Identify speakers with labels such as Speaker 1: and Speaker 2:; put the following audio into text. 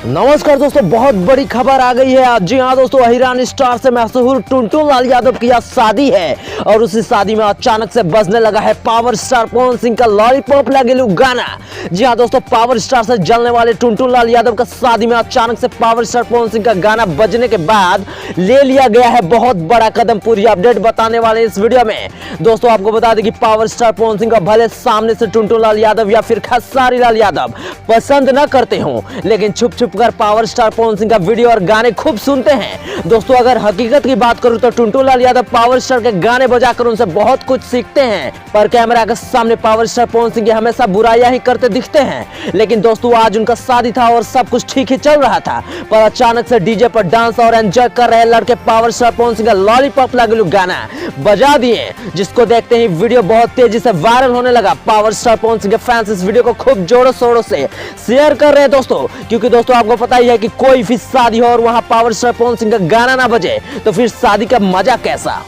Speaker 1: नमस्कार दोस्तों, बहुत बड़ी खबर आ गई है आज। जी हाँ दोस्तों, अहिरान स्टार से मशहूर टुनटुन लाल यादव की आज शादी है और उसी शादी में अचानक से बजने लगा है पावर स्टार पवन सिंह का लॉलीपॉप लगेलू गाना। जी हाँ दोस्तों, पावर स्टार से जलने वाले टुनटुन लाल यादव का शादी में अचानक से पावर स्टार पवन सिंह का गाना बजने के बाद ले लिया गया है बहुत बड़ा कदम। पूरी अपडेट बताने वाले इस वीडियो में। दोस्तों आपको बता दें कि पावर स्टार पवन सिंह का भले सामने से टुनटुन लाल यादव या फिर खेसारी लाल यादव पसंद न करते हो, लेकिन छुप छुप कर पावर स्टार पवन सिंह का वीडियो और गाने खूब सुनते हैं। दोस्तों अगर हकीकत की बात करूं तो टुनटुन लाल यादव पावर स्टार के गाने बजाकर उनसे बहुत कुछ सीखते हैं, पर कैमरा के सामने पावर स्टार पवन सिंह हमेशा बुराइयां ही करते दिखते हैं। लेकिन दोस्तों आज उनका शादी था और सब कुछ ठीक ही चल रहा था, पर अचानक से डीजे पर डांस और एंजॉय कर रहे लड़के पावर स्टार पवन सिंह का लॉलीपॉप लगेलू गाना बजा दिए, जिसको देखते ही वीडियो बहुत तेजी से वायरल होने लगा। पावर स्टार पवन सिंह के फैंस इस वीडियो को खूब जोरों शोरों से शेयर कर रहे हैं दोस्तों, क्योंकि दोस्तों आपको पता ही है कि कोई भी शादी हो और वहां पावर स्टार पवन सिंह का गाना ना बजे तो फिर शादी का मजा कैसा।